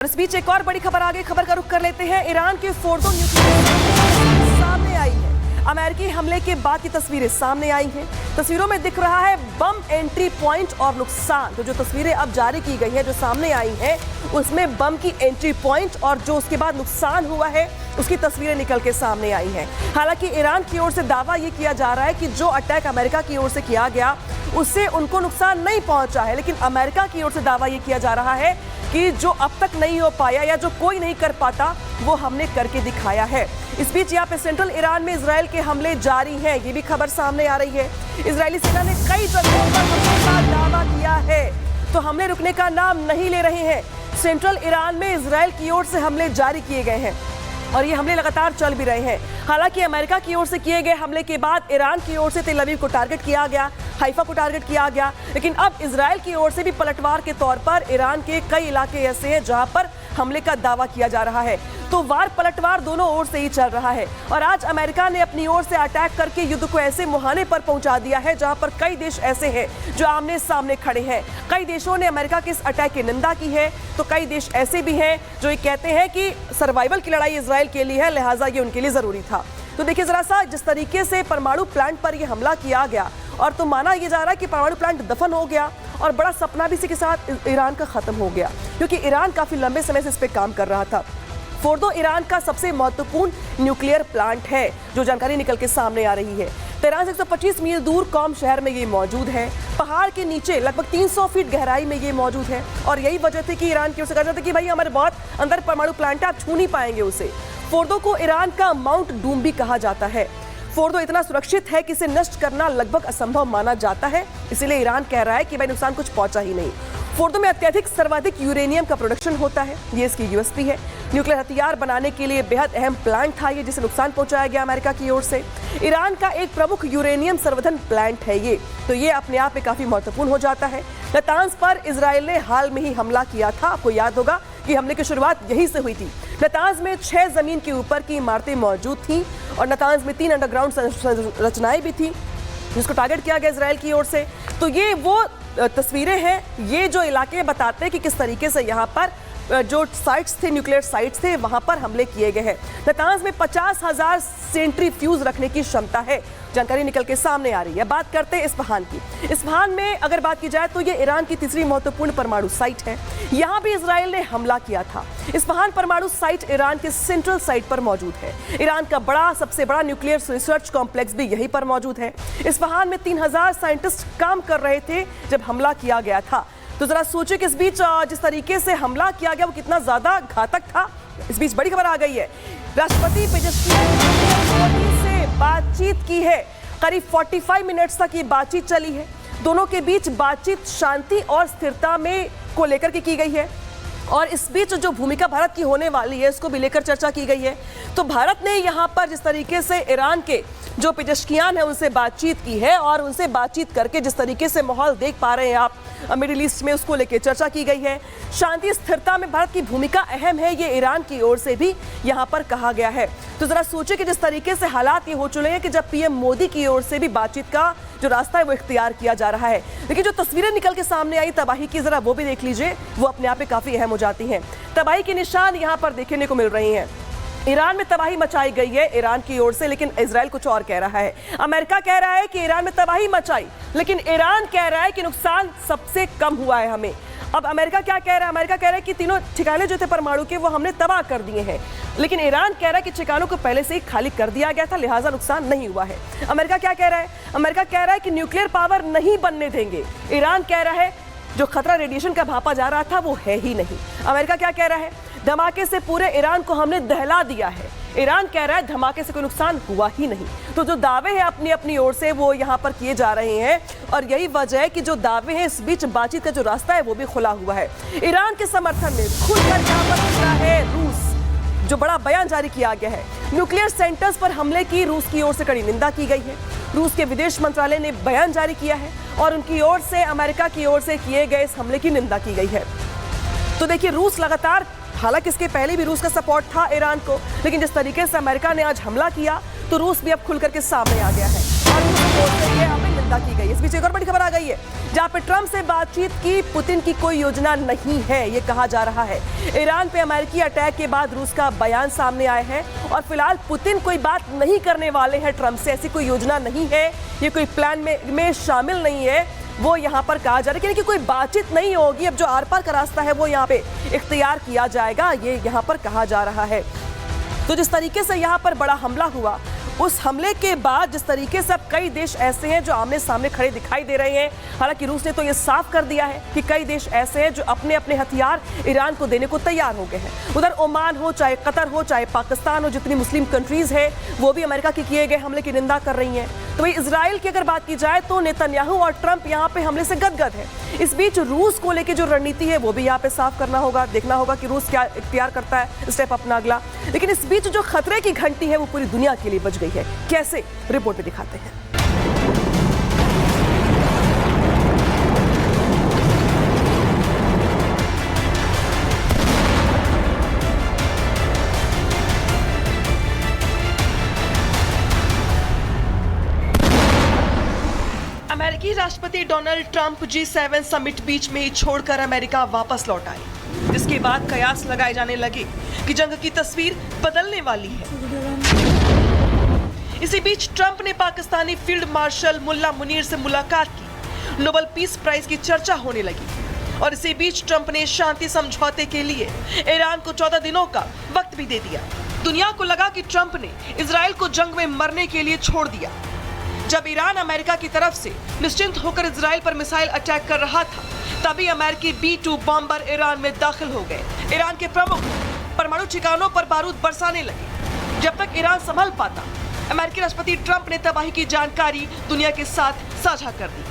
इस बीच एक और बड़ी खबर आ गई। खबर का रुख कर लेते हैं। ईरान के फोर्डो न्यूक्लियर सामने आई है। अमेरिकी हमले के बाद की तस्वीरें सामने आई हैं। तस्वीरों में दिख रहा है बम एंट्री पॉइंट और नुकसान। तो जो तस्वीरें अब जारी की गई हैं, जो सामने आई हैं, उसमें बम की एंट्री पॉइंट और जो उसके बाद नुकसान हुआ है उसकी तस्वीरें निकल के सामने आई हैं। हालांकि ईरान की ओर से दावा ये किया जा रहा है कि जो अटैक अमेरिका की ओर से किया गया उससे उनको नुकसान नहीं पहुंचा है, लेकिन अमेरिका की ओर से दावा ये किया जा रहा है कि जो अब तक नहीं हो पाया या जो कोई नहीं कर पाता वो हमने करके दिखाया है। इस बीच यहाँ पे सेंट्रल ईरान में इजराइल के हमले जारी हैं, ये भी खबर सामने आ रही है। इजरायली सेना ने कई जगहों पर हमले का दावा किया है, तो हमले रुकने का नाम नहीं ले रहे हैं। सेंट्रल ईरान में इजराइल की ओर से हमले जारी किए गए हैं और ये हमले लगातार चल भी रहे हैं। हालांकि अमेरिका की ओर से किए गए हमले के बाद ईरान की ओर से तेल अवीव को टारगेट किया गया, हाइफा को टारगेट किया गया, लेकिन अब इजराइल की ओर से भी पलटवार के तौर पर ईरान के कई इलाके ऐसे हैं जहां पर हमले का दावा किया जा रहा है। तो वार पलटवार दोनों ओर से ही चल रहा है और आज अमेरिका ने अपनी ओर से अटैक करके युद्ध को ऐसे मुहाने पर पहुंचा दिया है जहां पर कई देश ऐसे हैं जो आमने सामने खड़े हैं। कई देशों ने अमेरिका के इस अटैक की निंदा की है, तो कई देश ऐसे भी हैं जो ये कहते हैं कि सर्वाइवल की लड़ाई इजराइल के लिए है, लिहाजा ये उनके लिए जरूरी था। तो देखिए जरा सा, जिस तरीके से परमाणु प्लांट पर यह हमला किया गया और तो माना यह जा रहा है कि परमाणु प्लांट दफन हो गया और बड़ा सपना भी इसी के साथ ईरान का खत्म हो गया, क्योंकि ईरान काफी लंबे समय से इस पे काम कर रहा था। फोर्डो ईरान का सबसे महत्वपूर्ण न्यूक्लियर प्लांट है, जो जानकारी निकल के सामने आ रही है। तेहरान से 125 मील दूर कौम शहर में ये मौजूद है। पहाड़ के नीचे लगभग 300 फीट गहराई में ये मौजूद है और यही वजह थी कि ईरान की ओर से कहा जाता है कि भाई हमारे बहुत अंदर परमाणु प्लांट है, आप छू नहीं पाएंगे उसे। फोर्डो को ईरान का माउंट डूम भी कहा जाता है। फोर्डो इतना सुरक्षित है कि इसे नष्ट करना लगभग असंभव माना जाता है, इसीलिए ईरान कह रहा है कि भाई नुकसान कुछ पहुंचा ही नहीं। फोर्डो में अत्यधिक सर्वाधिक यूरेनियम का प्रोडक्शन होता है, ये इसकी यूएसपी है। न्यूक्लियर हथियार बनाने के लिए बेहद अहम प्लांट था ये, जिसे नुकसान पहुंचाया गया अमेरिका की ओर से। ईरान का एक प्रमुख यूरेनियम संवर्धन प्लांट है ये, तो ये अपने आप में काफी महत्वपूर्ण हो जाता है। नातांज पर इजराइल ने हाल में ही हमला किया था, आपको याद होगा कि हमले की शुरुआत यहीं से हुई थी। नातांज में 6 जमीन के ऊपर की इमारतें मौजूद थी और नातांज में 3 अंडरग्राउंड संरचनाएं भी थी जिसको टारगेट किया गया इजराइल की ओर से। तो ये वो तस्वीरें हैं, ये जो इलाके बताते हैं कि किस तरीके से यहाँ पर जो साइट्स थे, न्यूक्लियर साइट्स थे, वहां पर हमले किए गए हैं। नातांज में 50,000 सेंट्रीफ्यूज रखने की क्षमता है, जानकारी निकल के सामने आ रही है। बात करते हैं इस्फहान की। इस्फहान में अगर बात की जाए तो ये ईरान की तीसरी महत्वपूर्ण परमाणु साइट है, यहाँ भी इजराइल ने हमला किया था। इस्फहान परमाणु साइट ईरान के सेंट्रल साइट पर मौजूद है। ईरान का सबसे बड़ा न्यूक्लियर रिसर्च कॉम्प्लेक्स भी यहीं पर मौजूद है। इस्फहान में 3000 साइंटिस्ट काम कर रहे थे जब हमला किया गया था। तो जरा सोचिए कि इस बीच जिस तरीके से हमला किया गया वो कितना ज्यादा घातक था। इस बीच बड़ी खबर आ गई है, राष्ट्रपति पेजेस्कियान से बातचीत की है। करीब 45 मिनट्स तक ये बातचीत चली है। दोनों के बीच बातचीत शांति और स्थिरता में को लेकर के की गई है और इस बीच जो भूमिका भारत की होने वाली है इसको भी लेकर चर्चा की गई है। तो भारत ने यहाँ पर जिस तरीके से ईरान के जो पेजेस्कियान है उनसे बातचीत की है और उनसे बातचीत करके जिस तरीके से माहौल देख पा रहे हैं आप मिडिल ईस्ट में, उसको लेकर चर्चा की गई है। शांति स्थिरता में भारत की भूमिका अहम है, ये ईरान की ओर से भी यहाँ पर कहा गया है। तो जरा सोचिए कि जिस तरीके से हालात ये हो चुके हैं कि जब पीएम मोदी की ओर से भी बातचीत का जो रास्ता है वो इख्तियार किया जा रहा है, लेकिन जो तस्वीरें निकल के सामने आई तबाही की, जरा वो भी देख लीजिए, वो अपने आप में काफी अहम हो जाती हैं। तबाही के निशान यहाँ पर देखने को मिल रहे हैं। ईरान में तबाही मचाई गई है ईरान की ओर से, लेकिन इजराइल कुछ और कह रहा है। अमेरिका कह रहा है कि ईरान में तबाही मचाई, लेकिन ईरान कह रहा है कि नुकसान सबसे कम हुआ है हमें। अब अमेरिका क्या कह रहा है? अमेरिका कह रहा है कि तीनों ठिकाने जो थे परमाणु के वो हमने तबाह कर दिए हैं, लेकिन ईरान कह रहा है कि ठिकानों को पहले से ही खाली कर दिया गया था, लिहाजा नुकसान नहीं हुआ है। अमेरिका क्या कह रहा है? अमेरिका कह रहा है कि न्यूक्लियर पावर नहीं बनने देंगे। ईरान कह रहा है जो खतरा रेडिएशन का भापा जा रहा था वो है ही नहीं। अमेरिका क्या कह रहा है? धमाके से पूरे ईरान को हमने दहला दिया है। ईरान कह रहा है धमाके से कोई नुकसान हुआ ही नहीं। तो जो दावे हैं अपनी अपनी ओर से वो यहाँ पर किए जा रहे हैं और यही वजह है कि जो दावे हैं इस बीच बातचीत का जो रास्ता है वो भी खुला हुआ है। ईरान के समर्थन में खुलकर यहाँ पर निकला है रूस, जो बड़ा बयान जारी किया गया है। न्यूक्लियर सेंटर्स पर हमले की रूस की ओर से कड़ी निंदा की गई है। रूस के विदेश मंत्रालय ने बयान जारी किया है और उनकी ओर से अमेरिका की ओर से किए गए इस हमले की निंदा की गई है। तो देखिए रूस लगातार, हालांकि इसके पहले भी रूस का सपोर्ट था ईरान को, लेकिन जिस तरीके से अमेरिका ने आज हमला किया तो रूस भी अब खुल करके सामने आ गया है और रूस की ओर से ये निंदा की गई। इस बीच एक और बड़ी खबर आ गई है, जहां पे ट्रंप से बातचीत की पुतिन की कोई योजना नहीं है, ये कहा जा रहा है। ईरान पे अमेरिकी अटैक के बाद रूस का बयान सामने आया है और फिलहाल पुतिन कोई बात नहीं करने वाले हैं ट्रंप से, ऐसी कोई योजना नहीं है, ये कोई प्लान में शामिल नहीं है, वो यहाँ पर कहा जा रहा है कि कोई बातचीत नहीं होगी। अब जो आर पार का रास्ता है वो यहाँ पे इख्तियार किया जाएगा, ये यहाँ पर कहा जा रहा है। तो जिस तरीके से यहाँ पर बड़ा हमला हुआ, उस हमले के बाद जिस तरीके से अब कई देश ऐसे हैं जो आमने सामने खड़े दिखाई दे रहे हैं। हालांकि रूस ने तो ये साफ कर दिया है कि कई देश ऐसे हैं जो अपने अपने हथियार ईरान को देने को तैयार हो गए हैं। उधर ओमान हो, चाहे कतर हो, चाहे पाकिस्तान हो, जितनी मुस्लिम कंट्रीज है वो भी अमेरिका के किए गए हमले की निंदा कर रही हैं। तो वही इजराइल की अगर बात की जाए तो नेतन्याहू और ट्रंप यहाँ पे हमले से गदगद है। इस बीच रूस को लेकर जो रणनीति है वो भी यहाँ पे साफ करना होगा, देखना होगा कि रूस क्या इख्तियार करता है स्टेप अपना अगला। लेकिन इस बीच जो खतरे की घंटी है वो पूरी दुनिया के लिए बज गई है। कैसे, रिपोर्ट में दिखाते हैं। अमेरिकी राष्ट्रपति डोनाल्ड ट्रंप G7 समिट बीच में ही छोड़कर अमेरिका वापस लौट आए, जिसके बाद कयास लगाए जाने लगे कि जंग की तस्वीर बदलने वाली है। इसी बीच ट्रंप ने पाकिस्तानी फील्ड मार्शल मुल्ला मुनीर से मुलाकात की, नोबेल पीस प्राइज की चर्चा होने लगी। और इसी बीच ट्रंप ने शांति समझौते के लिए ईरान को 14 दिनों का वक्त भी दे दिया। दुनिया को लगा कि ट्रंप ने इजराइल को जंग में मरने के लिए छोड़ दिया। जब ईरान अमेरिका की तरफ से निश्चिंत होकर इजराइल पर मिसाइल अटैक कर रहा था, तभी अमेरिकी B-2 बॉम्बर ईरान में दाखिल हो गए। ईरान के प्रमुख परमाणु ठिकानों पर बारूद बरसाने लगे। जब तक ईरान संभल पाता, अमेरिकी राष्ट्रपति ट्रंप ने तबाही की जानकारी दुनिया के साथ साझा कर दी।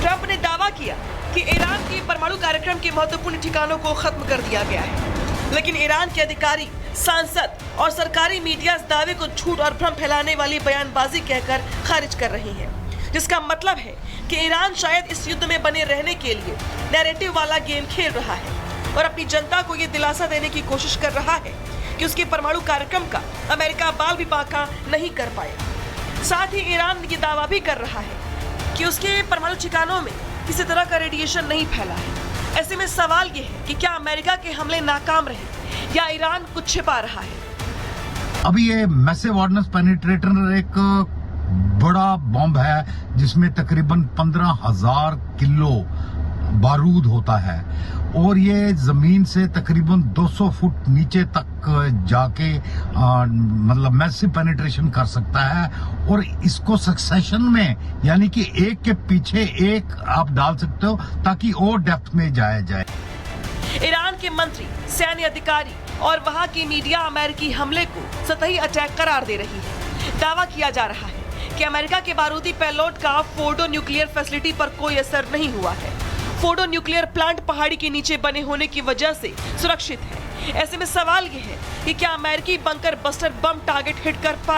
ट्रंप ने दावा किया कि ईरान के परमाणु कार्यक्रम के महत्वपूर्ण ठिकानों को खत्म कर दिया गया है, लेकिन ईरान के अधिकारी, सांसद और सरकारी मीडिया इस दावे को झूठ और भ्रम फैलाने वाली बयानबाजी कहकर खारिज कर रही है, जिसका मतलब है कि ईरान शायद इस युद्ध में बने रहने के लिए नैरेटिव वाला गेम खेल रहा है और अपनी जनता को ये दिलासा देने की कोशिश कर रहा है कि उसके परमाणु कार्यक्रम का अमेरिका बाल भी बाका नहीं कर पाएगा। साथ ही ईरान ये दावा भी कर रहा है कि उसके परमाणु ठिकानों में किसी तरह का रेडिएशन नहीं फैला है। ऐसे में सवाल ये है कि क्या अमेरिका के हमले नाकाम रहे या ईरान कुछ छिपा रहा है। अभी ये मैसिव ऑर्डिनेंस पेनिट्रेटर एक बड़ा बॉम्ब है जिसमें तकरीबन 15,000 किलो बारूद होता है और ये जमीन से तकरीबन 200 फुट नीचे तक जाके मतलब मैसिव पेनिट्रेशन कर सकता है और इसको सक्सेशन में यानी कि एक के पीछे एक आप डाल सकते हो ताकि और डेप्थ में जाया जाए। ईरान के मंत्री, सैन्य अधिकारी और वहां की मीडिया अमेरिकी हमले को सतही अटैक करार दे रही है। दावा किया जा रहा है कि अमेरिका के बारूदी पेलोड का फोर्डो न्यूक्लियर फैसिलिटी पर कोई असर नहीं हुआ है। फोर्डो न्यूक्लियर प्लांट पहाड़ी के नीचे बने होने की वजह से सुरक्षित है। ऐसे में सवाल यह है कि क्या अमेरिकी bunker buster bomb target hit कर पाए।